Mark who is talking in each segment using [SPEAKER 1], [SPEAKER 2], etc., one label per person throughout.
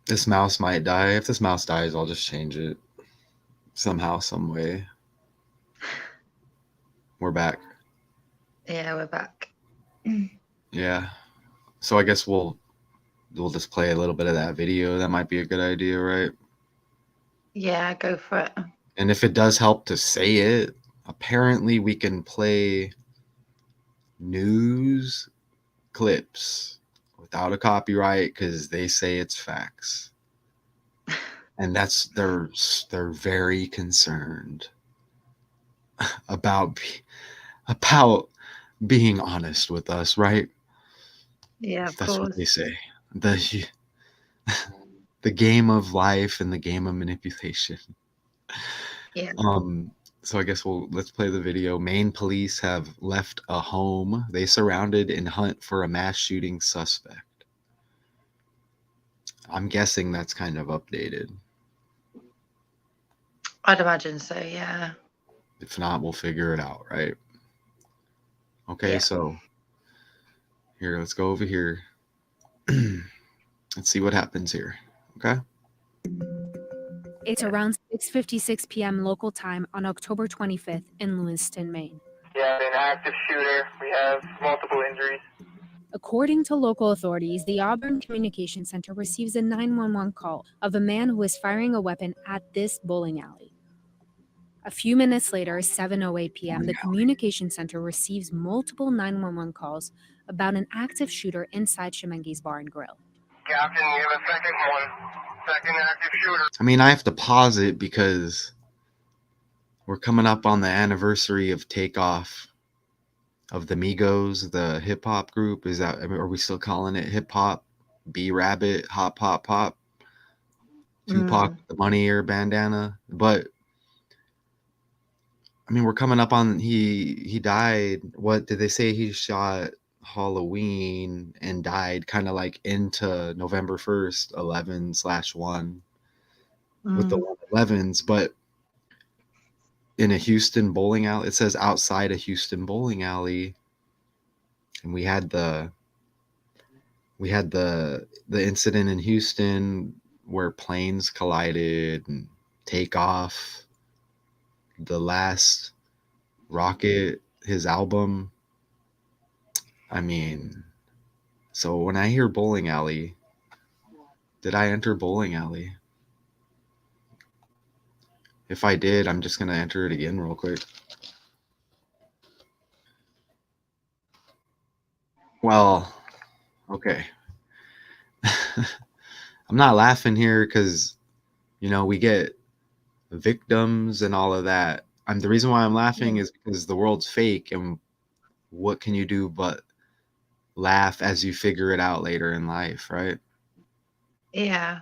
[SPEAKER 1] This mouse might die. If this mouse dies, I'll just change it somehow, some way. We're back.
[SPEAKER 2] Yeah, we're back.
[SPEAKER 1] Yeah. So I guess we'll just play a little bit of that video. That might be a good idea, right?
[SPEAKER 2] Yeah, go for it.
[SPEAKER 1] And if it does help to say it, apparently we can play news clips without a copyright because they say it's facts. And they're very concerned about about being honest with us, right?
[SPEAKER 2] Yeah, of
[SPEAKER 1] That's what
[SPEAKER 2] course.
[SPEAKER 1] they say. The the game of life and the game of manipulation.
[SPEAKER 2] Yeah.
[SPEAKER 1] Um, so I guess let's play the video. Maine police have left a home they surrounded and hunt for a mass shooting suspect. I'm guessing that's kind of updated.
[SPEAKER 2] I'd imagine so, yeah.
[SPEAKER 1] If not, we'll figure it out, right? Okay,
[SPEAKER 2] Yeah.
[SPEAKER 1] so here, let's go over here. Let's see what happens here. Okay.
[SPEAKER 3] It's around 6:56 p.m. local time on October 25th in Lewiston, Maine.
[SPEAKER 4] Yeah, an active shooter. We have multiple injuries.
[SPEAKER 3] According to local authorities, the Auburn Communication Center receives a 911 call of a man who is firing a weapon at this bowling alley. A few minutes later, 7:08 p.m., the Communication Center receives multiple 911 calls about an active shooter inside Shemengi's Bar and Grill.
[SPEAKER 4] Captain, you have a second one. Second active shooter.
[SPEAKER 1] I mean, I have to pause it because we're coming up on the anniversary of takeoff of the Migos, the hip hop group. Are we still calling it hip hop? B Rabbit, Hop Hop Pop, Tupac, the Money Ear bandana. But I mean, we're coming up on he died. What did they say? He shot Halloween and died kind of like into November 1st, 11/1 with the 11s, but in a Houston bowling alley. It says outside a Houston bowling alley, and we had the incident in Houston where planes collided and Takeoff, the last Rocket, his album. I mean, so when I hear bowling alley, did I enter bowling alley? If I did, I'm just gonna enter it again real quick. Well, okay. I'm not laughing here because, we get victims and all of that. The reason why I'm laughing is because the world's fake, and what can you do but laugh as you figure it out later in life, right?
[SPEAKER 2] Yeah.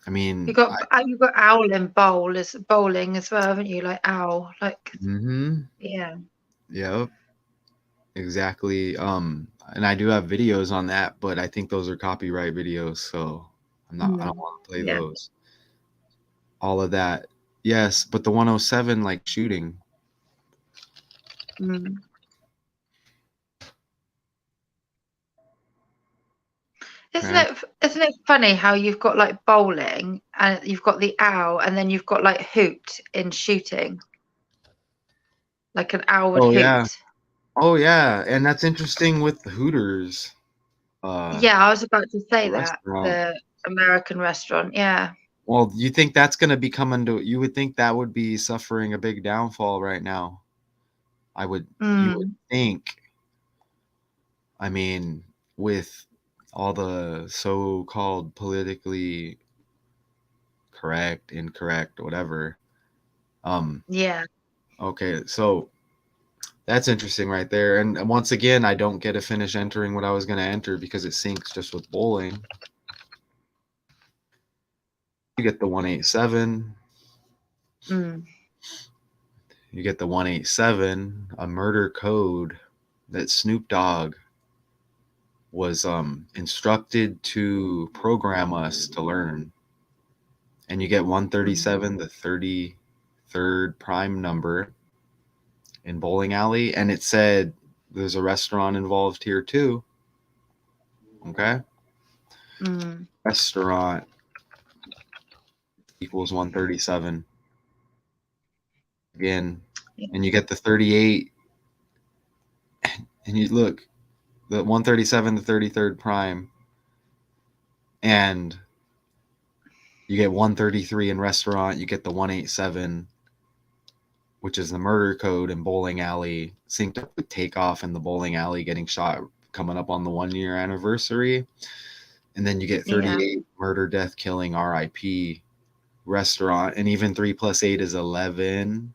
[SPEAKER 1] I mean,
[SPEAKER 2] you've got owl and bowling as well, haven't you? Like owl, like. Yeah.
[SPEAKER 1] Yep. Exactly. And I do have videos on that, but I think those are copyright videos, so I don't want to play those. All of that. Yes, but the 107 like shooting.
[SPEAKER 2] Isn't it funny how you've got like bowling and you've got the owl and then you've got like hoot in shooting? Like an owl would hoot.
[SPEAKER 1] Yeah. Oh yeah, and that's interesting with the Hooters.
[SPEAKER 2] Yeah, I was about to say that. The American restaurant, yeah.
[SPEAKER 1] Well, you think that's going to be you would think that would be suffering a big downfall right now. You would think. I mean, with all the so-called politically correct, incorrect, whatever.
[SPEAKER 2] Yeah.
[SPEAKER 1] Okay, so that's interesting right there. And once again, I don't get to finish entering what I was going to enter because it syncs just with bowling. You get the 187. You get the 187, a murder code that Snoop Dogg was instructed to program us to learn. And you get 137, the 33rd prime number in bowling alley. And it said there's a restaurant involved here too. Okay. Restaurant. equals 137 again.
[SPEAKER 2] Yeah.
[SPEAKER 1] And you get the 38, and you look, the 137, the 33rd prime, and you get 133 in restaurant, you get the 187, which is the murder code in bowling alley, synced up with takeoff in the bowling alley getting shot coming up on the 1-year anniversary. And then you get 38 murder, death, killing, RIP, restaurant, and even 3 plus 8 is 11.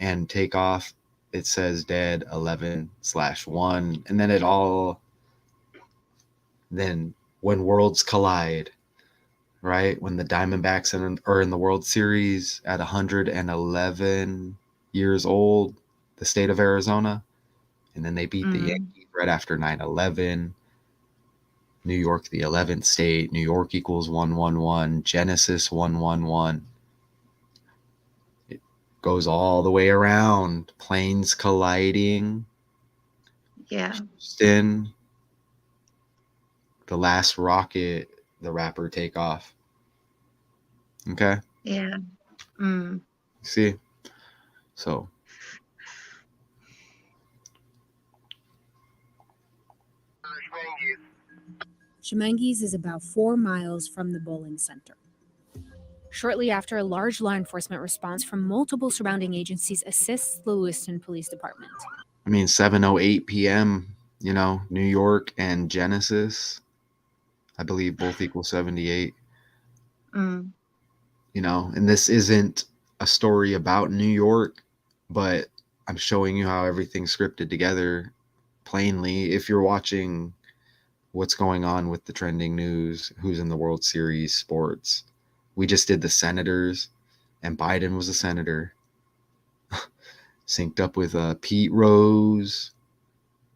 [SPEAKER 1] And takeoff, it says dead 11/1. And then it all, then when worlds collide, right? When the Diamondbacks are in the World Series at 111 years old, the state of Arizona, and then they beat the Yankees right after 9/11. New York, the 11th state. New York equals 111. Genesis 111. It goes all the way around. Planes colliding.
[SPEAKER 2] Yeah.
[SPEAKER 1] Houston, the last rocket, the rapper Takeoff. Okay?
[SPEAKER 2] Yeah.
[SPEAKER 1] See? So.
[SPEAKER 3] Schemengees is about 4 miles from the bowling center. Shortly after, a large law enforcement response from multiple surrounding agencies assists the Lewiston Police Department.
[SPEAKER 1] I mean, 7:08 p.m., New York and Genesis, I believe both equal 78. And this isn't a story about New York, but I'm showing you how everything's scripted together plainly. If you're watching what's going on with the trending news, who's in the World Series, sports, we just did the Senators, and Biden was a senator. Synced up with Pete Rose,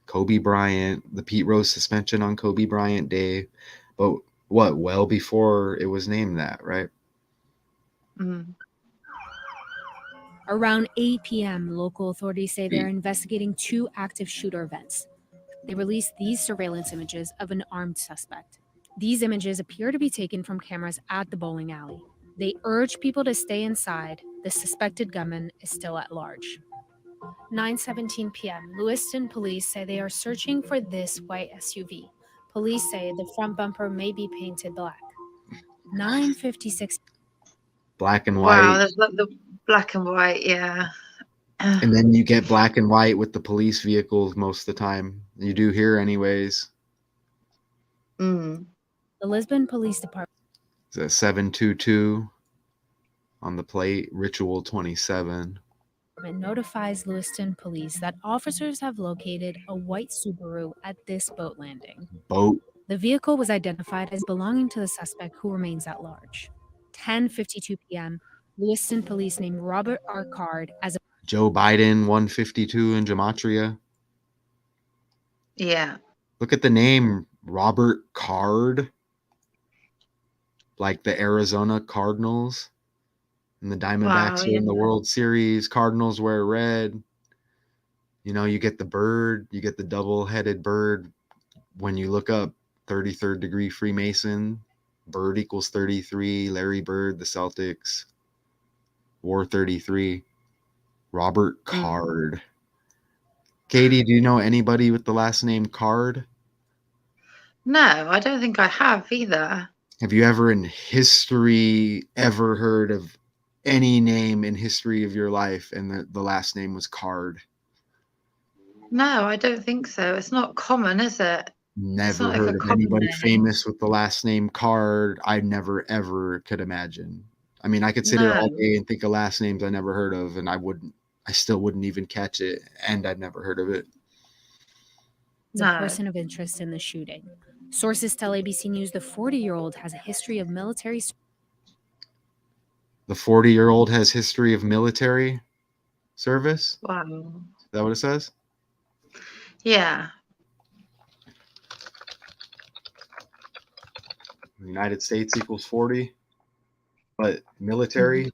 [SPEAKER 1] Kobe Bryant, the Pete Rose suspension on Kobe Bryant Day. But well before it was named that, right?
[SPEAKER 3] Around 8 p.m., local authorities say they're investigating 2 active shooter events. They released these surveillance images of an armed suspect. These images appear to be taken from cameras at the bowling alley. They urge people to stay inside. The suspected gunman is still at large. 9:17 p.m., Lewiston police say they are searching for this white SUV. Police say the front bumper may be painted black. 9:56.
[SPEAKER 1] Black and white.
[SPEAKER 2] Wow, there's like the black and white, yeah.
[SPEAKER 1] And then you get black and white with the police vehicles most of the time. You do here anyways.
[SPEAKER 3] The Lisbon Police Department.
[SPEAKER 1] It's a 722 on the plate, Ritual 27.
[SPEAKER 3] Notifies Lewiston police that officers have located a white Subaru at this boat landing. The vehicle was identified as belonging to the suspect, who remains at large. 10:52 p.m., Lewiston police named Robert R. Card as a
[SPEAKER 1] Joe Biden 152 in gematria.
[SPEAKER 2] Yeah.
[SPEAKER 1] Look at the name, Robert Card. Like the Arizona Cardinals. And the Diamondbacks are in the World Series. Cardinals wear red. You get the bird. You get the double-headed bird. When you look up 33rd degree Freemason, bird equals 33. Larry Bird, the Celtics, wore 33. Robert Card. Katie, do you know anybody with the last name Card?
[SPEAKER 2] No, I don't think I have either.
[SPEAKER 1] Have you ever in history ever heard of any name in history of your life and the last name was Card?
[SPEAKER 2] No, I don't think so. It's not common, is it?
[SPEAKER 1] Never heard of anybody famous with the last name Card. I never, ever could imagine. I mean, I could sit here all day and think of last names I never heard of, and I still wouldn't even catch it, and I'd never heard of it.
[SPEAKER 3] Is a person of interest in the shooting. Sources tell ABC News the 40-year-old has a history of military.
[SPEAKER 1] The 40-year-old has history of military service?
[SPEAKER 2] Wow.
[SPEAKER 1] Is that what it says?
[SPEAKER 2] Yeah.
[SPEAKER 1] United States equals 40. But military,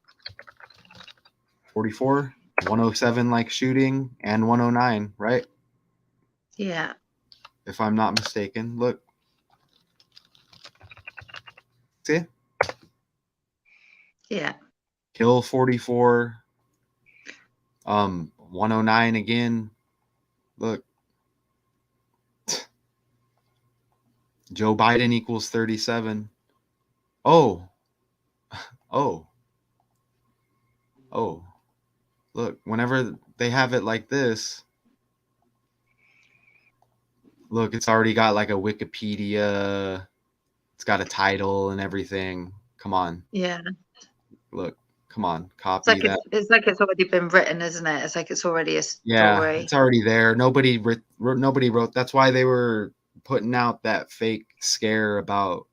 [SPEAKER 1] 44, 107 like shooting, and 109, right?
[SPEAKER 2] Yeah.
[SPEAKER 1] If I'm not mistaken. Look. See?
[SPEAKER 2] Yeah.
[SPEAKER 1] Kill 44. 109 again. Look. Joe Biden equals 37. Oh. Oh. Oh. Look, whenever they have it like this, look, it's already got like a Wikipedia. It's got a title and everything. Come on.
[SPEAKER 2] Yeah.
[SPEAKER 1] Look, come on.
[SPEAKER 2] It's
[SPEAKER 1] Copy
[SPEAKER 2] like
[SPEAKER 1] that.
[SPEAKER 2] it's like it's already been written, isn't it? It's like it's already a
[SPEAKER 1] Yeah,
[SPEAKER 2] story.
[SPEAKER 1] it's already there. Nobody wrote. That's why they were putting out that fake scare about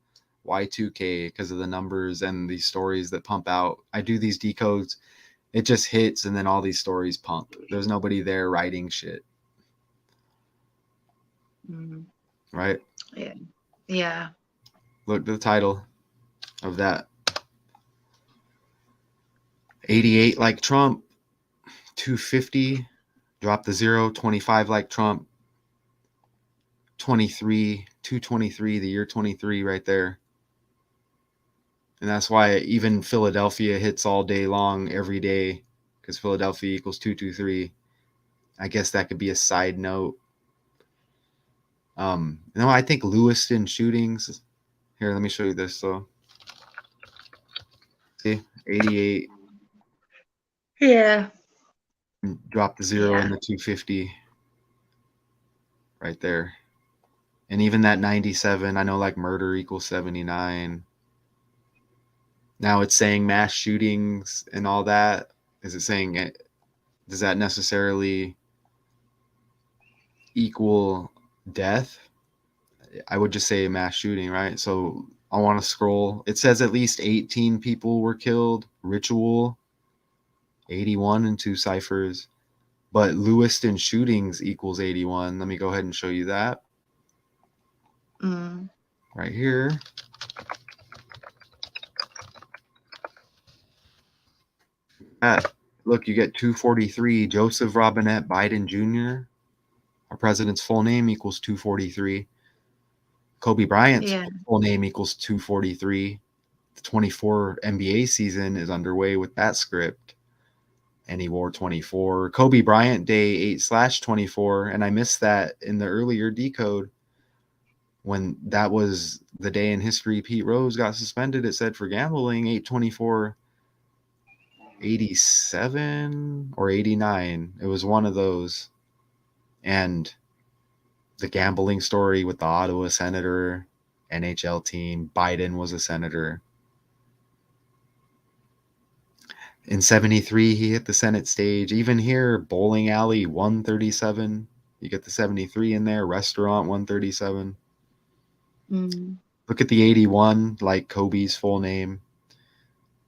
[SPEAKER 1] Y2K because of the numbers and these stories that pump out. I do these decodes. It just hits and then all these stories pump. There's nobody there writing shit.
[SPEAKER 2] Mm.
[SPEAKER 1] Right?
[SPEAKER 2] Yeah. Yeah.
[SPEAKER 1] Look, the title of that. 88 like Trump. 250. Drop the 0. 25 like Trump. 23. 223. The year 23 right there. And that's why even Philadelphia hits all day long every day, because Philadelphia equals 223. I guess that could be a side note. No, I think Lewiston shootings. Here, let me show you this. So, see, 88.
[SPEAKER 2] Yeah.
[SPEAKER 1] Drop the 0
[SPEAKER 2] Yeah.
[SPEAKER 1] and the 250 right there. And even that 97, I know like murder equals 79. Now it's saying mass shootings and all that. Is it saying it? Does that necessarily equal death? I would just say a mass shooting, right? So I want to scroll. It says at least 18 people were killed. Ritual, 81 and 2 ciphers. But Lewiston shootings equals 81. Let me go ahead and show you that.
[SPEAKER 2] Mm.
[SPEAKER 1] Right here. Look, you get 243. Joseph Robinette Biden Jr. Our president's full name equals 243. Kobe Bryant's
[SPEAKER 2] Yeah.
[SPEAKER 1] full name equals 243. The 24 NBA season is underway with that script. And he wore 24. Kobe Bryant Day 8/24. And I missed that in the earlier decode when that was the day in history Pete Rose got suspended. It said for gambling 8/24/87 or 89. It was one of those. And the gambling story with the Ottawa Senator, NHL team, Biden was a senator. In 73, he hit the Senate stage. Even here, bowling alley 137. You get the 73 in there. Restaurant 137.
[SPEAKER 2] Mm.
[SPEAKER 1] Look at the 81, like Kobe's full name.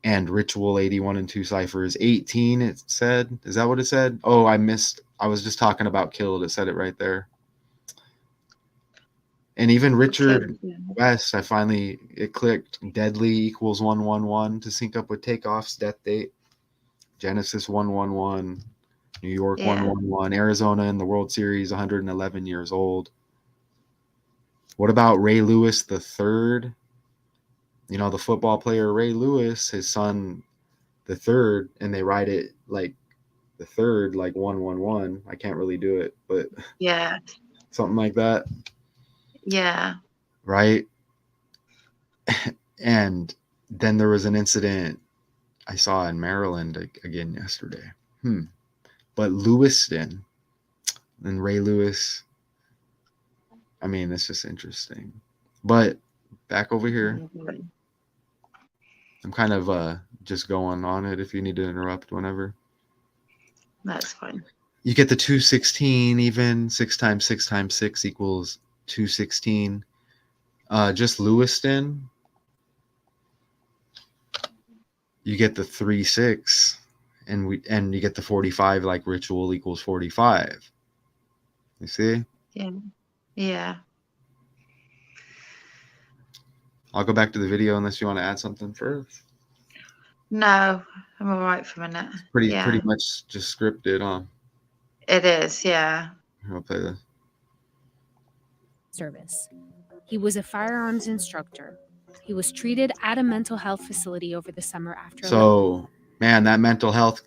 [SPEAKER 1] And Ritual 81 and 2 ciphers. 18, it said. Is that what it said? Oh, I missed. I was just talking about killed. It said it right there. And even Richard West, it clicked. Deadly equals 111 to sync up with Takeoff's death date. Genesis 111. New York 111. Arizona in the World Series, 111 years old. What about Ray Lewis the third? You know, the football player Ray Lewis, his son the third, and they write it like the third, like 111. I can't really do it, but
[SPEAKER 2] yeah,
[SPEAKER 1] something like that.
[SPEAKER 2] Yeah.
[SPEAKER 1] Right? And then there was an incident I saw in Maryland again yesterday. But Lewiston and Ray Lewis, I mean, it's just interesting. But back over here, I'm kind of just going on it if you need to interrupt whenever.
[SPEAKER 2] That's fine.
[SPEAKER 1] You get the 216 even. 6 times 6 times 6 equals 216. Just Lewiston, you get the 3-6, and you get the 45 like Ritual equals 45. You see?
[SPEAKER 2] Yeah. Yeah.
[SPEAKER 1] I'll go back to the video unless you want to add something first.
[SPEAKER 2] No, I'm all right for a minute.
[SPEAKER 1] Pretty much just scripted, huh?
[SPEAKER 2] It is, yeah.
[SPEAKER 1] I'll play this.
[SPEAKER 3] Service. He was a firearms instructor. He was treated at a mental health facility over the summer after.
[SPEAKER 1] So, man, that mental health,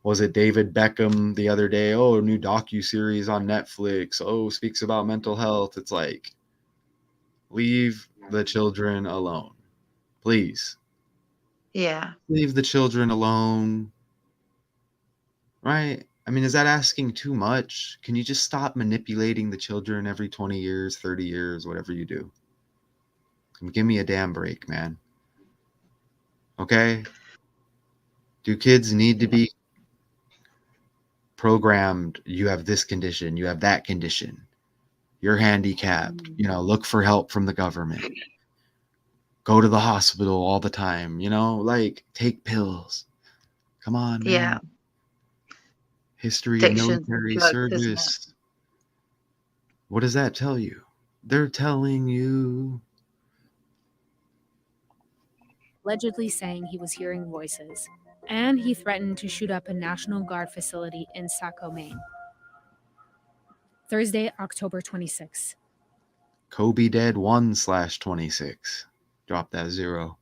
[SPEAKER 1] was it David Beckham the other day? Oh, new docu-series on Netflix. Oh, speaks about mental health. It's like, leave the children alone. Please.
[SPEAKER 2] Yeah.
[SPEAKER 1] Leave the children alone. Right? I mean, is that asking too much? Can you just stop manipulating the children every 20 years, 30 years, whatever you do? Give me a damn break, man. Okay? Do kids need to be programmed? You have this condition, you have that condition, you're handicapped, look for help from the government. Go to the hospital all the time, like take pills. Come on, man.
[SPEAKER 2] Yeah.
[SPEAKER 1] History
[SPEAKER 2] Addictions
[SPEAKER 1] of military
[SPEAKER 2] and drugs, isn't it?
[SPEAKER 1] service. What does that tell you? They're telling you.
[SPEAKER 3] Allegedly saying he was hearing voices, and he threatened to shoot up a National Guard facility in Saco, Maine. Thursday, October 26.
[SPEAKER 1] Kobe dead 1/26. Drop that 0.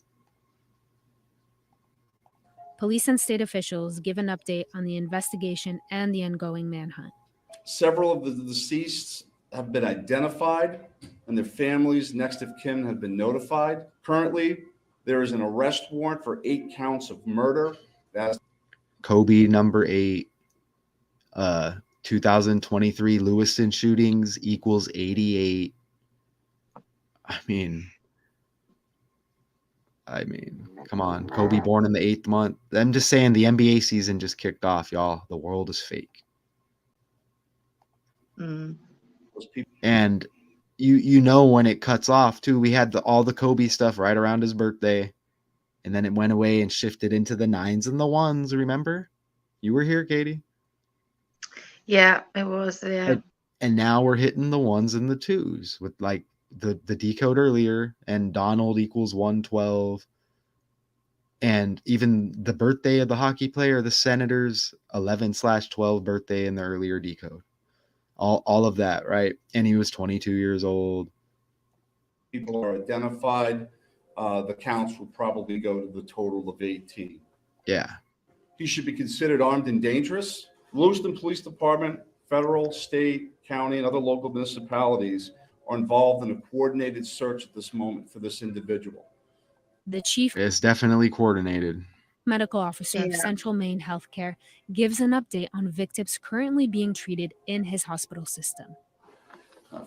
[SPEAKER 3] Police and state officials give an update on the investigation and the ongoing manhunt.
[SPEAKER 5] Several of the deceased have been identified and their families, next of kin, have been notified. Currently, there is an arrest warrant for 8 counts of murder. That's
[SPEAKER 1] Kobe number 8. 2023 Lewiston shootings equals 88. I mean, come on. Kobe born in the 8th month. I'm just saying the NBA season just kicked off, y'all. The world is fake.
[SPEAKER 5] those people.
[SPEAKER 1] And you know when it cuts off too. We had all the Kobe stuff right around his birthday, and then it went away and shifted into the 9s and the 1s. Remember? You were here, Katie.
[SPEAKER 2] Yeah, it was. Yeah.
[SPEAKER 1] And now we're hitting the 1s and the 2s with like the decode earlier, and Donald equals 112. And even the birthday of the hockey player, the Senators 11/12 birthday in the earlier decode. All of that, right? And he was 22 years old.
[SPEAKER 5] People are identified. The counts will probably go to the total of 18.
[SPEAKER 1] Yeah.
[SPEAKER 5] He should be considered armed and dangerous. Lewiston Police Department, federal, state, county, and other local municipalities are involved in a coordinated search at this moment for this individual.
[SPEAKER 3] The chief
[SPEAKER 1] It's definitely coordinated.
[SPEAKER 3] medical officer of Central Maine Healthcare gives an update on victims currently being treated in his hospital system.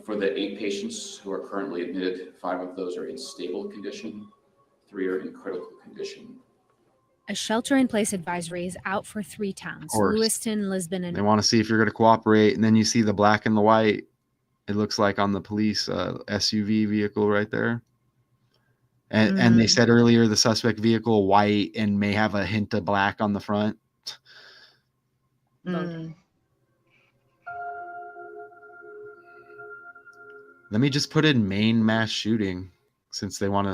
[SPEAKER 6] For the 8 patients who are currently admitted, 5 of those are in stable condition, 3 are in critical condition.
[SPEAKER 3] A shelter-in-place advisory is out for 3 towns, Lewiston, Lisbon, and...
[SPEAKER 1] They want to see if you're going to cooperate, and then you see the black and the white. It looks like on the police SUV vehicle right there. And they said earlier the suspect vehicle white and may have a hint of black on the front.
[SPEAKER 2] Mm.
[SPEAKER 1] Let me just put in Maine mass shooting, since they want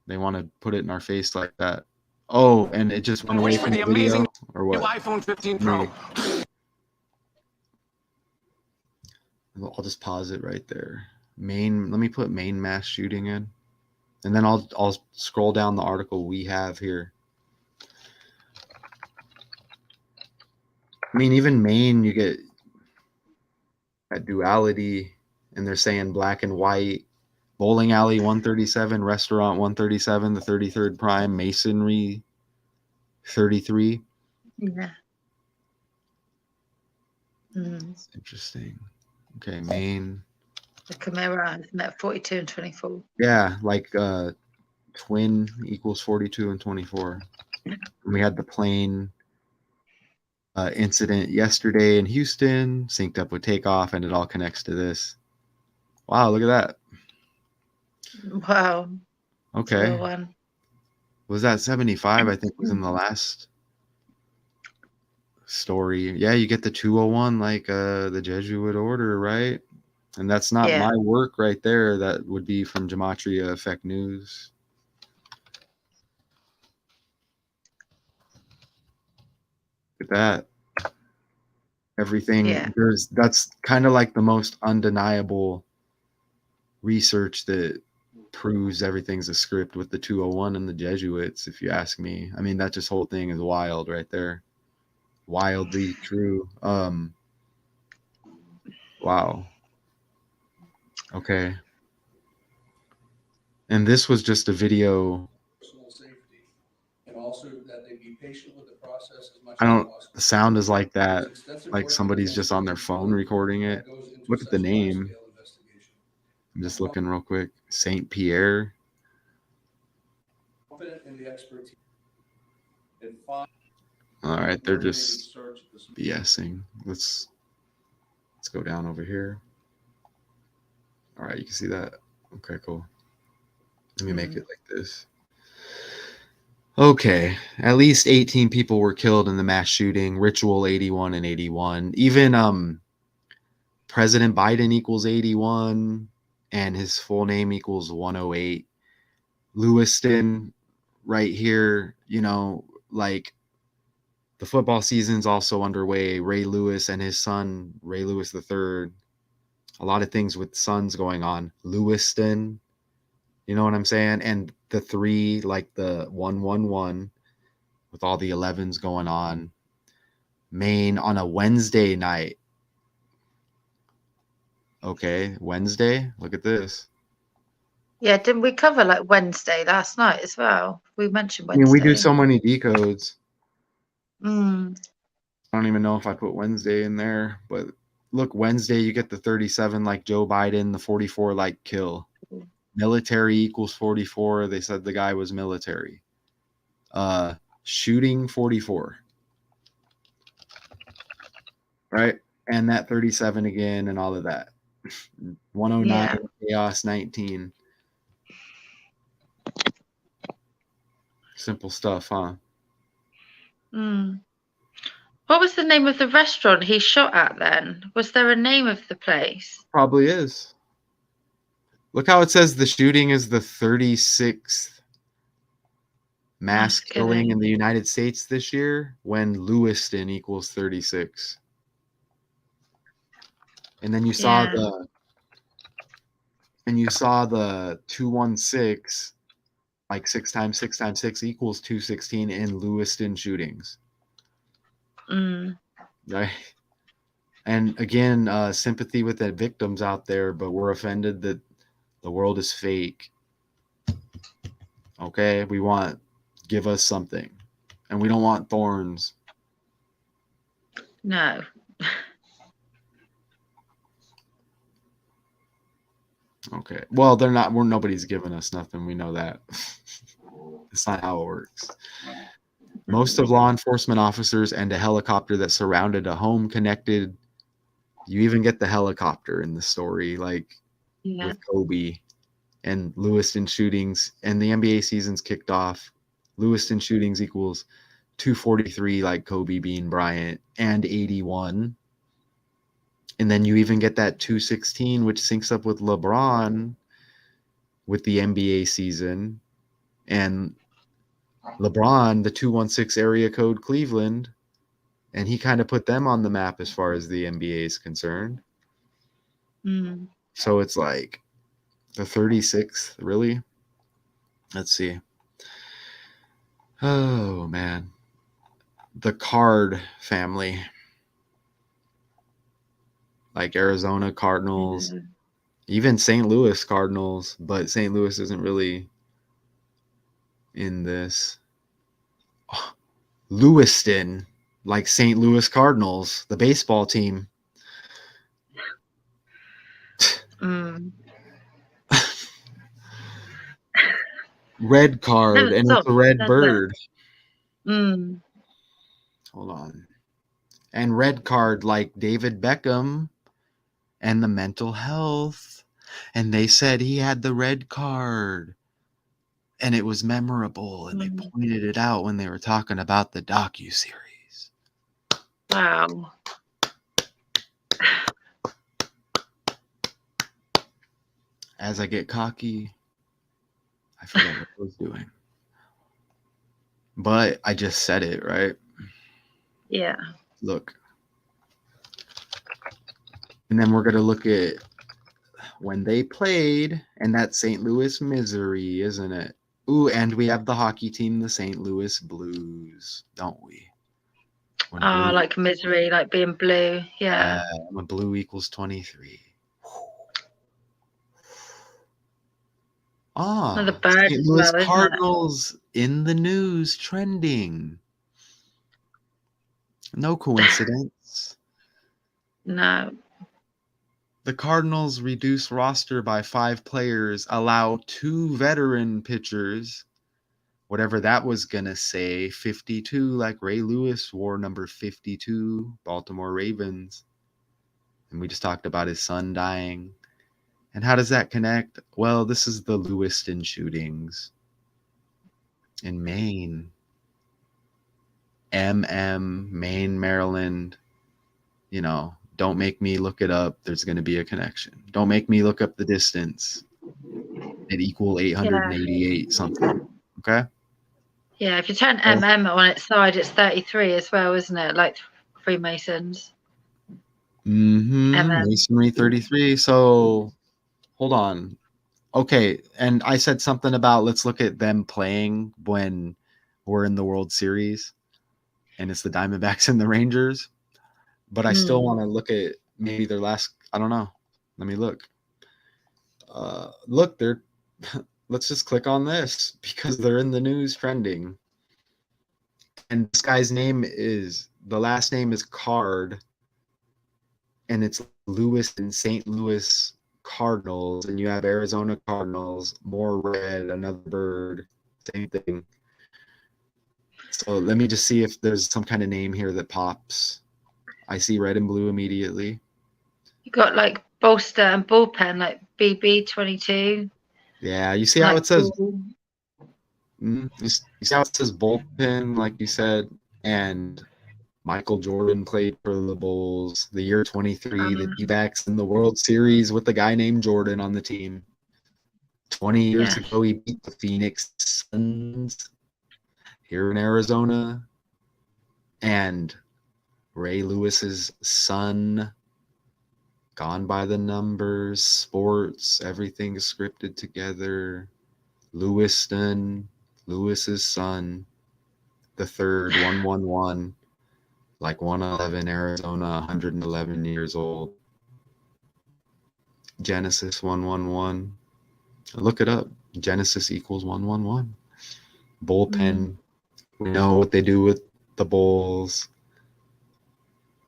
[SPEAKER 1] to put it in our face like that. Oh, and it just went away from the video, or what?
[SPEAKER 4] New iPhone 15 Pro.
[SPEAKER 1] I'll just pause it right there. Maine. Let me put Maine mass shooting in, and then I'll scroll down the article we have here. I mean, even Maine, you get that duality, and they're saying black and white. Bowling alley 137, restaurant 137, the 33rd prime, masonry 33.
[SPEAKER 2] Yeah.
[SPEAKER 1] That's interesting. Okay, Maine.
[SPEAKER 2] The Chimera is met 42 and 24.
[SPEAKER 1] Yeah, like twin equals 42 and 24. And we had the plane incident yesterday in Houston, synced up with takeoff, and it all connects to this. Wow, look at that.
[SPEAKER 2] Wow.
[SPEAKER 1] Okay.
[SPEAKER 2] One.
[SPEAKER 1] Was that 75? I think was in the last story. Yeah, you get the 201 like the Jesuit order, right? And that's not my work right there. That would be from Gematria Effect News. Look at that. Everything that's kind of like the most undeniable research that proves everything's a script with the 201 and the Jesuits, if you ask me. I mean, that just whole thing is wild right there. Wildly true. Wow. Okay. And this was just a video.
[SPEAKER 7] Personal safety, and also that they be patient with the process as much
[SPEAKER 1] I
[SPEAKER 7] as
[SPEAKER 1] don't,
[SPEAKER 7] possible.
[SPEAKER 1] the sound is like that.
[SPEAKER 7] There's extensive
[SPEAKER 1] Like
[SPEAKER 7] work
[SPEAKER 1] somebody's
[SPEAKER 7] and
[SPEAKER 1] just on their phone recording it.
[SPEAKER 7] that goes into
[SPEAKER 1] Look at the
[SPEAKER 7] such a
[SPEAKER 1] name.
[SPEAKER 7] large-scale investigation.
[SPEAKER 1] I'm just looking real quick. St. Pierre.
[SPEAKER 7] Confident in the expertise.
[SPEAKER 1] All right, they're just BSing. Let's go down over here. All right, you can see that. Okay, cool. Let me make it like this. Okay, at least 18 people were killed in the mass shooting. Ritual 81 and 81. Even President Biden equals 81, and his full name equals 108. Lewiston, right here, you know, like the football season's also underway. Ray Lewis and his son, Ray Lewis III. A lot of things with sons going on. Lewiston, you know what I'm saying? And the 3, like the 111, with all the 11s going on. Maine on a Wednesday night. Okay, Wednesday. Look at this.
[SPEAKER 2] Yeah, didn't we cover like Wednesday last night as well? We mentioned
[SPEAKER 1] I mean,
[SPEAKER 2] Wednesday.
[SPEAKER 1] we do so many decodes.
[SPEAKER 2] Mm.
[SPEAKER 1] I don't even know if I put Wednesday in there, but look, Wednesday, you get the 37 like Joe Biden, the 44 like Kill. Military equals 44. They said the guy was military. Shooting 44. Right? And that 37 again and all of that. 109, chaos 19. Simple stuff, huh?
[SPEAKER 2] Mm. What was the name of the restaurant he shot at then? Was there a name of the place?
[SPEAKER 1] Probably is. Look how it says the shooting is the 36th mass killing in the United States this year, when Lewiston equals 36. And then you saw the 216, like 6 times 6 times 6 equals 216 in Lewiston shootings.
[SPEAKER 2] Mm.
[SPEAKER 1] Right? And again, sympathy with the victims out there, but we're offended that the world is fake. Okay? Give us something. And we don't want thorns.
[SPEAKER 2] No.
[SPEAKER 1] Okay. Well, nobody's giving us nothing. We know that. It's not how it works. Most of law enforcement officers and a helicopter that surrounded a home connected. You even get the helicopter in the story, like with Kobe and Lewiston shootings, and the NBA season's kicked off. Lewiston shootings equals 243, like Kobe Bean Bryant, and 81. And then you even get that 216, which syncs up with LeBron with the NBA season. And LeBron, the 216 area code Cleveland, and he kind of put them on the map as far as the NBA is concerned.
[SPEAKER 2] Mm.
[SPEAKER 1] So it's like the 36th, really? Let's see. Oh, man. The Card family. Like Arizona Cardinals, even St. Louis Cardinals, but St. Louis isn't really in this. Oh, Lewiston, like St. Louis Cardinals, the baseball team.
[SPEAKER 2] Mm.
[SPEAKER 1] Red card, and it's a red bird.
[SPEAKER 2] Mm.
[SPEAKER 1] Hold on. And red card, like David Beckham and the mental health. And they said he had the red card. And it was memorable, and they pointed it out when they were talking about the docuseries.
[SPEAKER 2] Wow.
[SPEAKER 1] As I get cocky, I forget what I was doing. But I just said it, right?
[SPEAKER 2] Yeah.
[SPEAKER 1] Look. And then we're going to look at when they played, and that St. Louis misery, isn't it? Ooh, and we have the hockey team, the St. Louis Blues, don't we? When
[SPEAKER 2] Ah,
[SPEAKER 1] blue,
[SPEAKER 2] like misery, like being blue. Yeah.
[SPEAKER 1] when blue equals 23.
[SPEAKER 2] Another
[SPEAKER 1] Ah,
[SPEAKER 2] bird
[SPEAKER 1] St.
[SPEAKER 2] as
[SPEAKER 1] Louis
[SPEAKER 2] well, isn't it?
[SPEAKER 1] Cardinals in the news, trending. No coincidence.
[SPEAKER 2] No.
[SPEAKER 1] The Cardinals reduce roster by 5 players, allow 2 veteran pitchers, whatever that was going to say, 52, like Ray Lewis wore number 52, Baltimore Ravens. And we just talked about his son dying. And how does that connect? Well, this is the Lewiston shootings in Maine. Maine, Maryland. You know, don't make me look it up. There's going to be a connection. Don't make me look up the distance. It equal 888 something. Okay.
[SPEAKER 2] Yeah, if you turn
[SPEAKER 1] So-
[SPEAKER 2] MM on its side, it's 33 as well, isn't it? Like Freemasons. MM.
[SPEAKER 1] Masonry 33. So hold on. Okay. And I said something about let's look at them playing when we're in the World Series and it's the Diamondbacks and the Rangers. But I still want to look at maybe their last, I don't know. Let me look. Look, they're let's just click on this because they're in the news trending. And this guy's name is, the last name is Card, and it's Lewis and St. Louis Cardinals, and you have Arizona Cardinals, more red, another bird, same thing. So let me just see if there's some kind of name here that pops. I see red and blue immediately.
[SPEAKER 2] You got like bolster and bullpen, like BB22.
[SPEAKER 1] Yeah, you see how
[SPEAKER 2] Like
[SPEAKER 1] it says
[SPEAKER 2] ball.
[SPEAKER 1] you see how it says bullpen, like you said, and Michael Jordan played for the Bulls. The year 23, the D-backs in the World Series with a guy named Jordan on the team. 20 years
[SPEAKER 2] Yes.
[SPEAKER 1] ago, he beat the Phoenix Suns here in Arizona. And Ray Lewis's son, Gone by the Numbers, sports, everything is scripted together. Lewiston, Lewis's son, the third, 111, like 111, Arizona, 111 years old. Genesis 111. Look it up. Genesis equals 111. Bullpen. We know what they do with the Bulls.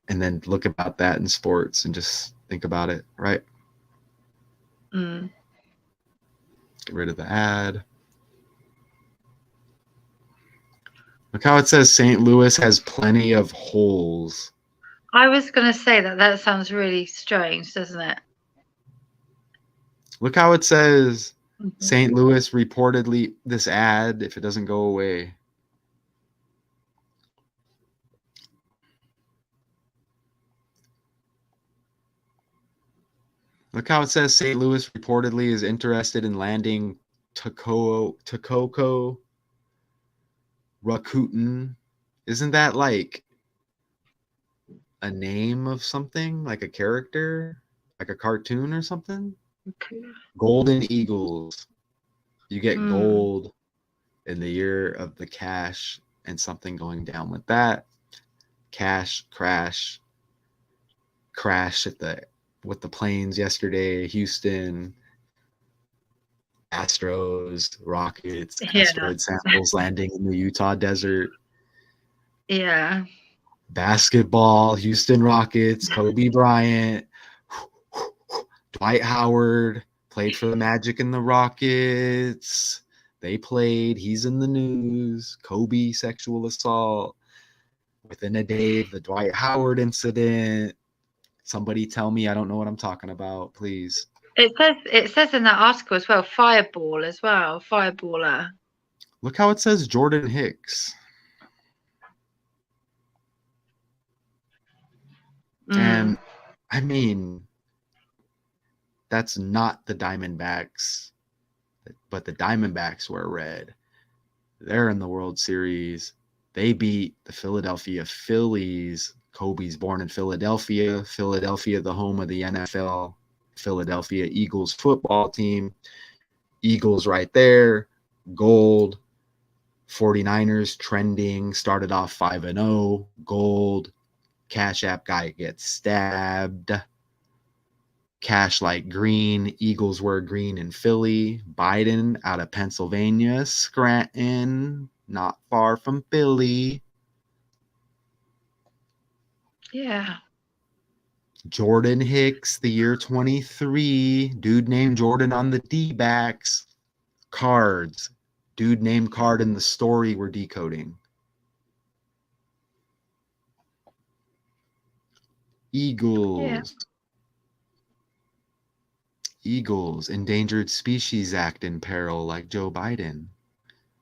[SPEAKER 1] And then look about that in sports and just think about it, right?
[SPEAKER 2] Mm.
[SPEAKER 1] Get rid of the ad. Look how it says St. Louis has plenty of holes.
[SPEAKER 2] I was going to say that. That sounds really strange, doesn't it?
[SPEAKER 1] Look how it says St. Louis reportedly, this ad, if it doesn't go away. Look how it says St. Louis reportedly is interested in landing Takoko Rakuten. Isn't that like a name of something? Like a character? Like a cartoon or something?
[SPEAKER 2] Okay.
[SPEAKER 1] Golden Eagles. You get gold in the year of the cash and something going down with that. Cash crash with the planes yesterday, Houston, Astros, Rockets, asteroid samples landing in the Utah desert.
[SPEAKER 2] Yeah.
[SPEAKER 1] Basketball, Houston Rockets, Kobe Bryant, Dwight Howard played for the Magic and the Rockets. They played. He's in the news. Kobe sexual assault. Within a day of the Dwight Howard incident. Somebody tell me I don't know what I'm talking about, please.
[SPEAKER 2] It says in that article as well, fireball as well, fireballer.
[SPEAKER 1] Look how it says Jordan Hicks. And I mean, that's not the Diamondbacks, but the Diamondbacks wear red. They're in the World Series. They beat the Philadelphia Phillies. Kobe's born in Philadelphia. Philadelphia, the home of the NFL. Philadelphia Eagles football team. Eagles right there, gold. 49ers trending, started off 5-0, gold. Cash App guy gets stabbed. Cash like green. Eagles were green in Philly. Biden out of Pennsylvania, Scranton, not far from Philly.
[SPEAKER 2] Yeah.
[SPEAKER 1] Jordan Hicks, the year 23. Dude named Jordan on the D-backs. Cards. Dude named Card in the story we're decoding. Eagles.
[SPEAKER 2] Yeah.
[SPEAKER 1] Eagles, Endangered Species Act in peril like Joe Biden.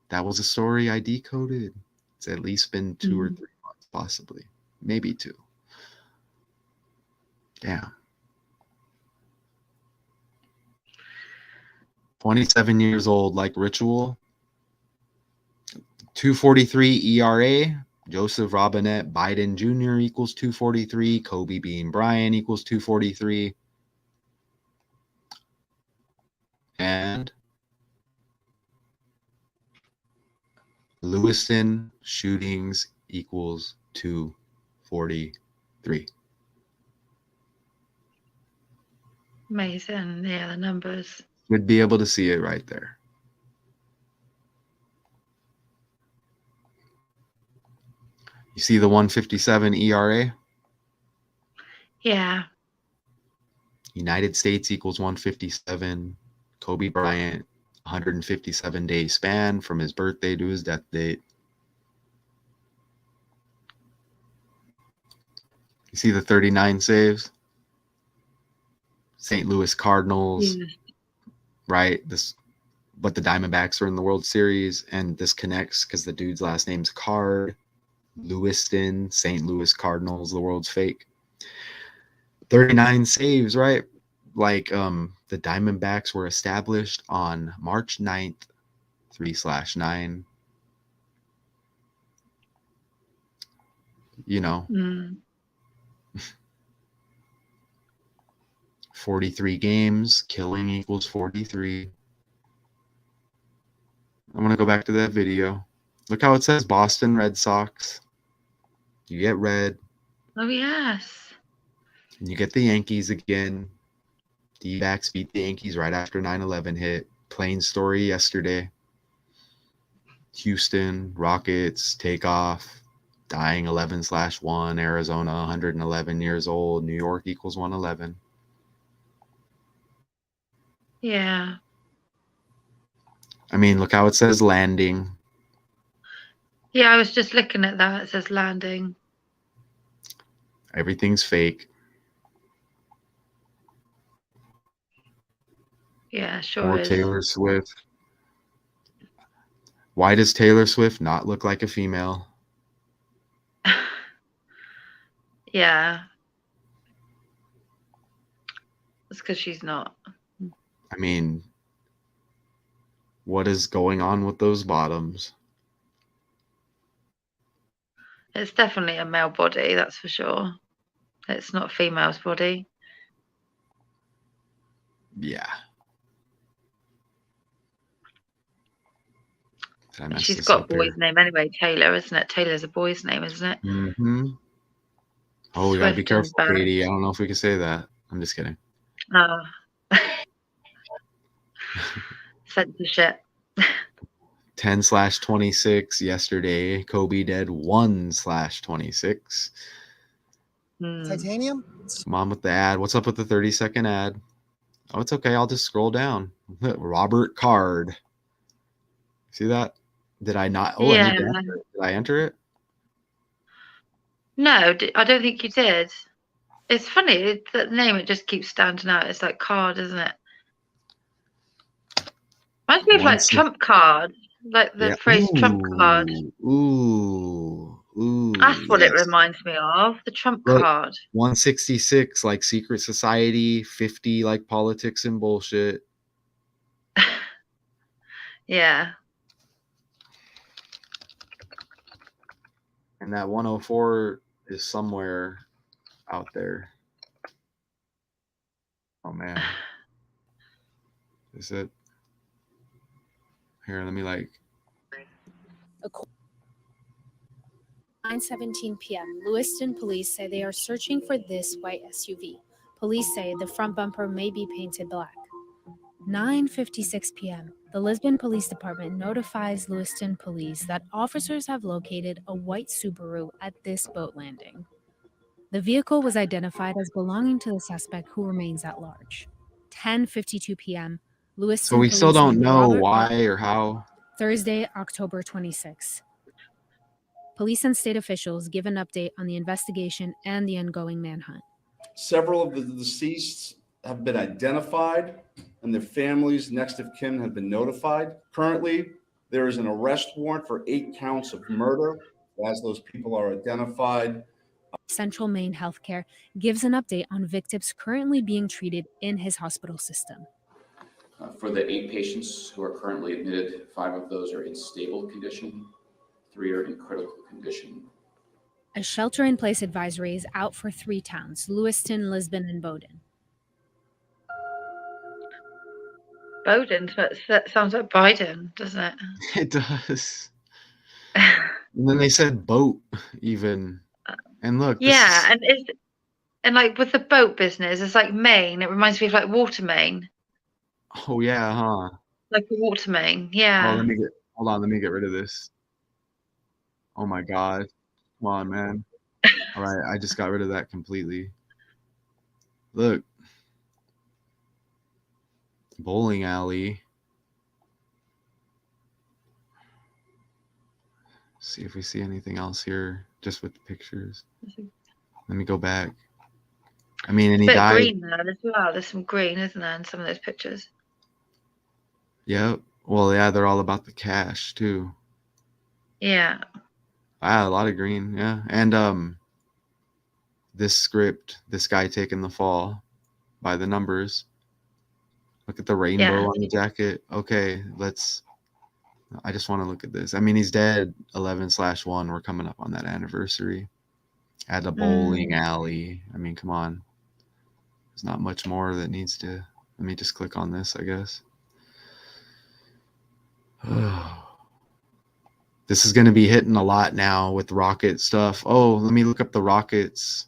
[SPEAKER 1] That was a story I decoded. It's at least been 2 or 3 months, possibly. Maybe 2. Damn. 27 years old like Ritual. 243 ERA. Joseph Robinette Biden Jr. equals 243. Kobe Bean Bryant equals 243. And Lewiston shootings equals 243.
[SPEAKER 2] Amazing. Yeah, the numbers.
[SPEAKER 1] Would be able to see it right there. You see the 157 ERA?
[SPEAKER 2] Yeah.
[SPEAKER 1] United States equals 157. Kobe Bryant, 157-day span from his birthday to his death date. You see the 39 saves? St. Louis Cardinals,
[SPEAKER 2] Yeah.
[SPEAKER 1] right? But the Diamondbacks are in the World Series, and this connects because the dude's last name's Card. Lewiston, St. Louis Cardinals, the world's fake. 39 saves, right? Like the Diamondbacks were established on March 9th, 3/9. You know, 43 games, killing equals 43. I want to go back to that video. Look how it says Boston Red Sox. You get red,
[SPEAKER 2] Oh, yes.
[SPEAKER 1] and you get the Yankees again. D-backs beat the Yankees right after 9/11 hit. Plain story yesterday. Houston Rockets take off. Dying 11/1. Arizona 111 years old. New York equals 111.
[SPEAKER 2] Yeah.
[SPEAKER 1] I mean, look how it says landing.
[SPEAKER 2] Yeah, I was just looking at that. It says landing.
[SPEAKER 1] Everything's fake.
[SPEAKER 2] Yeah, sure
[SPEAKER 1] Or
[SPEAKER 2] is.
[SPEAKER 1] Taylor Swift. Why does Taylor Swift not look like a female?
[SPEAKER 2] Yeah. It's because she's not.
[SPEAKER 1] I mean, what is going on with those bottoms?
[SPEAKER 2] It's definitely a male body, that's for sure. It's not a female's body.
[SPEAKER 1] Yeah. Did I
[SPEAKER 2] And
[SPEAKER 1] mess
[SPEAKER 2] she's
[SPEAKER 1] this
[SPEAKER 2] got a
[SPEAKER 1] up here?
[SPEAKER 2] boy's name anyway, Taylor, isn't it? Taylor's a boy's name, isn't it?
[SPEAKER 1] Mm-hmm. Oh, we gotta be
[SPEAKER 2] Swift and
[SPEAKER 1] careful,
[SPEAKER 2] Barrett.
[SPEAKER 1] Katie. I don't know if we can say that. I'm just kidding.
[SPEAKER 2] Oh. Censorship.
[SPEAKER 1] 10/26 yesterday. Kobe dead 1/26.
[SPEAKER 8] Titanium?
[SPEAKER 1] Come on with the ad. What's up with the 30-second ad? Oh, it's okay. I'll just scroll down. Robert Card. See that? Did I not? Oh, I
[SPEAKER 2] Yeah.
[SPEAKER 1] need to enter it. Did I enter it?
[SPEAKER 2] No, I don't think you did. It's funny, that name, it just keeps standing out. It's like card, isn't it? Reminds me of like trump card, like the phrase trump card.
[SPEAKER 1] Ooh,
[SPEAKER 2] That's what it
[SPEAKER 1] yes.
[SPEAKER 2] reminds me of, the trump
[SPEAKER 1] Look,
[SPEAKER 2] card.
[SPEAKER 1] 166 like secret society, 50 like politics and bullshit.
[SPEAKER 2] Yeah.
[SPEAKER 1] And that 104 is somewhere out there. Oh man. Is it here? Let me like
[SPEAKER 3] 9:17 p.m., Lewiston police say they are searching for this white SUV. Police say the front bumper may be painted black. 9:56 p.m., the Lisbon Police Department notifies Lewiston police that officers have located a white Subaru at this boat landing. The vehicle was identified as belonging to the suspect, who remains at large. 10:52 p.m., Lewiston
[SPEAKER 1] so we still
[SPEAKER 3] police
[SPEAKER 1] don't
[SPEAKER 3] named
[SPEAKER 1] know
[SPEAKER 3] Robert
[SPEAKER 1] why or how.
[SPEAKER 3] Thursday, October 26. Police and state officials give an update on the investigation and the ongoing manhunt.
[SPEAKER 5] Several of the deceased have been identified and their families, next of kin, have been notified. Currently, there is an arrest warrant for 8 counts of murder as those people are identified.
[SPEAKER 3] Central Maine Healthcare gives an update on victims currently being treated in his hospital system.
[SPEAKER 6] For the 8 patients who are currently admitted, 5 of those are in stable condition, 3 are in critical condition.
[SPEAKER 3] A shelter-in-place advisory is out for 3 towns: Lewiston, Lisbon, and Bowdoin.
[SPEAKER 2] Bowden, that sounds like Biden, doesn't it?
[SPEAKER 1] It does. And then they said boat even. And look,
[SPEAKER 2] Yeah, and like with the boat business, it's like Maine. It reminds me of like water main,
[SPEAKER 1] oh yeah, huh?
[SPEAKER 2] like a water main.
[SPEAKER 1] Oh,
[SPEAKER 2] Yeah.
[SPEAKER 1] hold on, let me get rid of this. Oh my God. Come on, man. All right, I just got rid of that completely. Look. Bowling alley. See if we see anything else here just with the pictures. Let me go back. I mean, and he
[SPEAKER 2] Bit of
[SPEAKER 1] died.
[SPEAKER 2] green there as well. There's some green, isn't there, in some of those pictures?
[SPEAKER 1] Yep. Well, yeah, they're all about the cash too.
[SPEAKER 2] Yeah.
[SPEAKER 1] Ah, a lot of green, yeah. And this script, this guy taking the fall by the numbers. Look at the rainbow
[SPEAKER 2] Yeah.
[SPEAKER 1] on the jacket. Okay, I just want to look at this. I mean, he's dead 11/1. We're coming up on that anniversary at a bowling alley. I mean, come on. There's not much more that needs to. Let me just click on this, I guess. This is going to be hitting a lot now with rocket stuff. Oh, let me look up the rockets.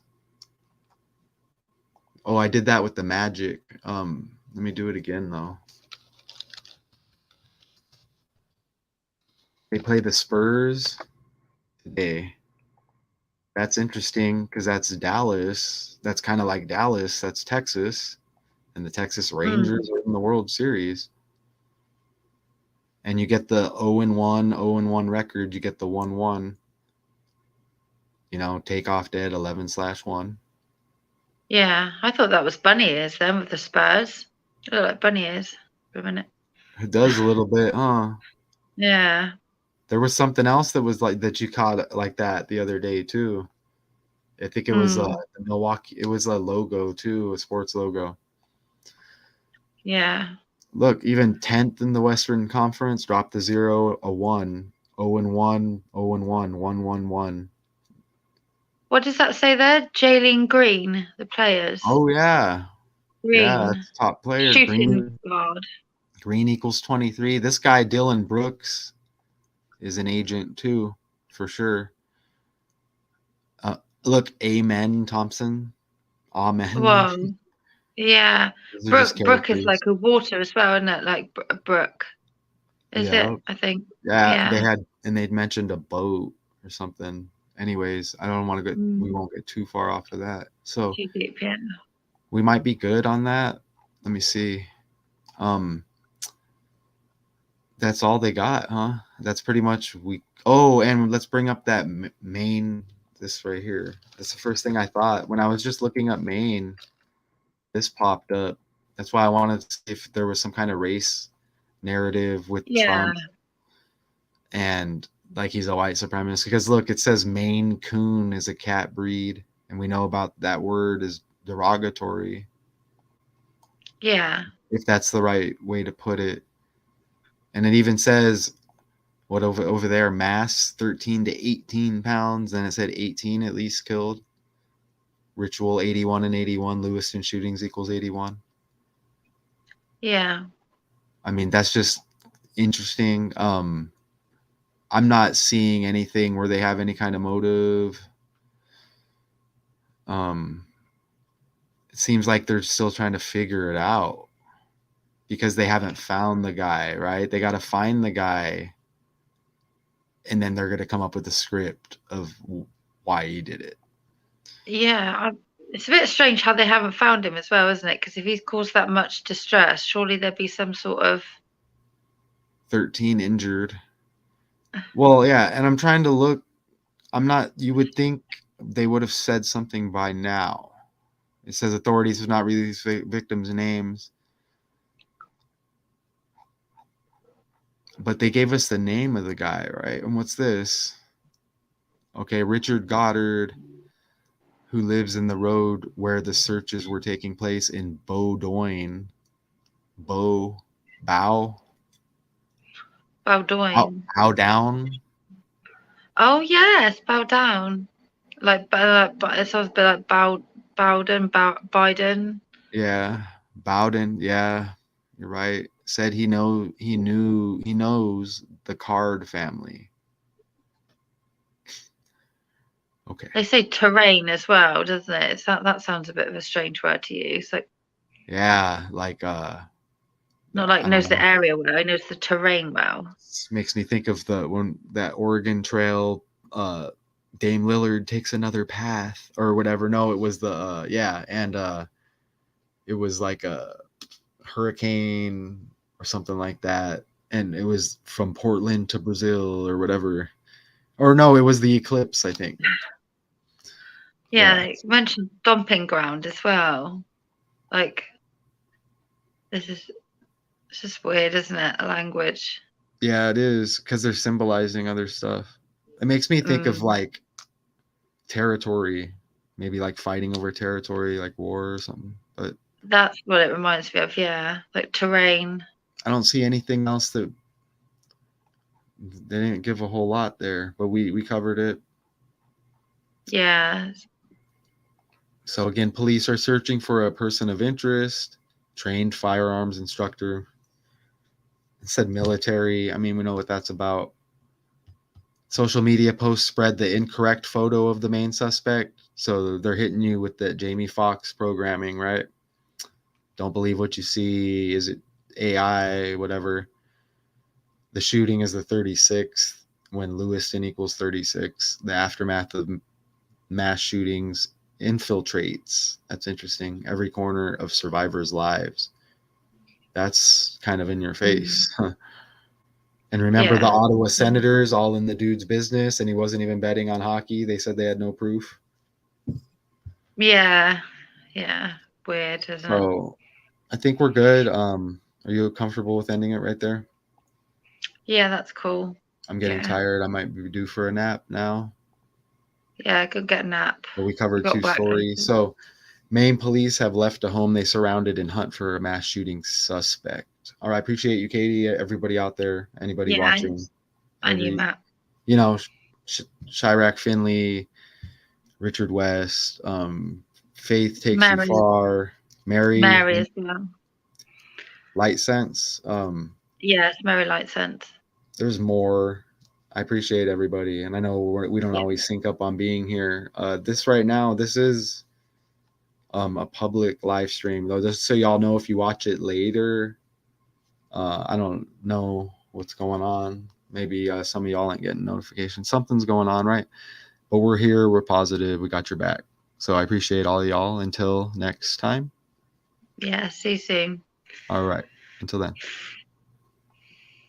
[SPEAKER 1] Oh, I did that with the Magic. Let me do it again though. They play the Spurs today. That's interesting because that's Dallas. That's kind of like Dallas. That's Texas. And the Texas Rangers are in the World Series. And you get the 0-1 record. You get the 1-1. You know, take off dead 11/1.
[SPEAKER 2] Yeah. I thought that was bunny ears then with the Spurs. It looked like bunny ears for a minute.
[SPEAKER 1] It does a little bit, huh?
[SPEAKER 2] Yeah.
[SPEAKER 1] There was something else that was like that you caught like that the other day too. I think it was the Milwaukee. It was a logo too, a sports logo.
[SPEAKER 2] Yeah.
[SPEAKER 1] Look, even 10th in the Western Conference, dropped the 0, a 1, 0-1, 0-1, 1-1-1.
[SPEAKER 2] What does that say there? Jalen Green, the players.
[SPEAKER 1] Oh yeah, yeah,
[SPEAKER 2] Green.
[SPEAKER 1] that's top player.
[SPEAKER 2] Shooting guard.
[SPEAKER 1] Green equals 23. This guy Dylan Brooks is an agent too, for sure. Look, Amen Thompson. Amen.
[SPEAKER 2] Whoa. Yeah.
[SPEAKER 1] Those are just
[SPEAKER 2] Brook is
[SPEAKER 1] characters.
[SPEAKER 2] like a water as well, isn't it? Like Brook. Is
[SPEAKER 1] Yeah.
[SPEAKER 2] it? I think.
[SPEAKER 1] Yeah,
[SPEAKER 2] Yeah.
[SPEAKER 1] they'd mentioned a boat or something. Anyways, I don't want to get, we won't get too far off of that. So
[SPEAKER 2] Too deep, yeah.
[SPEAKER 1] we might be good on that. Let me see. That's all they got, huh? That's pretty much oh, and let's bring up that Maine, this right here. That's the first thing I thought when I was just looking up Maine. This popped up. That's why I wanted to see if there was some kind of race narrative with Trump and like he's a white supremacist. Because look, it says Maine Coon is a cat breed, and we know about that word is derogatory.
[SPEAKER 2] Yeah.
[SPEAKER 1] If that's the right way to put it. And it even says what over there, mass 13 to 18 pounds. Then it said 18 at least killed. Ritual 81 and 81. Lewiston shootings equals 81.
[SPEAKER 2] Yeah.
[SPEAKER 1] I mean, that's just interesting. I'm not seeing anything where they have any kind of motive. It seems like they're still trying to figure it out because they haven't found the guy, right? They got to find the guy, and then they're going to come up with a script of why he did it.
[SPEAKER 2] Yeah. It's a bit strange how they haven't found him as well, isn't it? Because if he's caused that much distress, surely there'd be some sort of
[SPEAKER 1] 13 injured. Well, yeah, and I'm trying to look. You would think they would have said something by now. It says authorities have not released victims' names. But they gave us the name of the guy, right? And what's this? Okay, Richard Goddard, who lives in the road where the searches were taking place in Bowdoin. Bow
[SPEAKER 2] Bowdoin.
[SPEAKER 1] How down?
[SPEAKER 2] Oh yes, bow down. Like, it sounds a bit like Biden.
[SPEAKER 1] Yeah, Bowden. Yeah, you're right. Said he knows the Card family. Okay.
[SPEAKER 2] They say terrain as well, doesn't it? That sounds a bit of a strange word to use. Like,
[SPEAKER 1] Yeah, like
[SPEAKER 2] not like
[SPEAKER 1] I don't
[SPEAKER 2] knows the
[SPEAKER 1] know.
[SPEAKER 2] area well, he knows the terrain well.
[SPEAKER 1] Makes me think of that Oregon Trail. Dame Lillard takes another path or whatever. No, it was the and it was like a hurricane or something like that, and it was from Portland to Brazil or whatever. Or no, it was the eclipse, I think.
[SPEAKER 2] Yeah,
[SPEAKER 1] Yeah.
[SPEAKER 2] they mentioned dumping ground as well. Like, it's just weird, isn't it? The language.
[SPEAKER 1] Yeah, it is because they're symbolizing other stuff. It makes me think of like territory, maybe like fighting over territory, like war or something. But
[SPEAKER 2] that's what it reminds me of. Yeah, like terrain.
[SPEAKER 1] I don't see anything else that they didn't give a whole lot there, but we covered it.
[SPEAKER 2] Yeah.
[SPEAKER 1] So again, police are searching for a person of interest, trained firearms instructor. It said military. I mean, we know what that's about. Social media posts spread the incorrect photo of the main suspect. So they're hitting you with the Jamie Foxx programming, right? Don't believe what you see. Is it AI, whatever? The shooting is the 36th when Lewiston equals 36. The aftermath of mass shootings infiltrates. That's interesting. Every corner of survivors' lives. That's kind of in your face. And remember the Ottawa Senators all in the dude's business, and he wasn't even betting on hockey. They said they had no proof.
[SPEAKER 2] Yeah. Weird, isn't it?
[SPEAKER 1] So I think we're good. Are you comfortable with ending it right there?
[SPEAKER 2] Yeah, that's cool.
[SPEAKER 1] I'm getting tired. I might be due for a nap now.
[SPEAKER 2] Yeah, go get a nap.
[SPEAKER 1] But we covered two stories. So Maine police have left a home they surrounded and hunt for a mass shooting suspect. All right, appreciate you, Katie. Everybody out there, anybody watching.
[SPEAKER 2] And you, Matt.
[SPEAKER 1] You know, Chirac Finley, Richard West, Faith Takes You Far, Mary
[SPEAKER 2] as well.
[SPEAKER 1] Light Sense.
[SPEAKER 2] Yes, Mary Light Sense.
[SPEAKER 1] There's more. I appreciate everybody, and I know we don't always sync up on being here. This right now, this is a public live stream, though, just so y'all know. If you watch it later, I don't know what's going on. Maybe some of y'all ain't getting notifications. Something's going on, right? But we're here. We're positive. We got your back. So I appreciate all of y'all. Until next time.
[SPEAKER 2] Yeah, see you soon.
[SPEAKER 1] All right. Until then.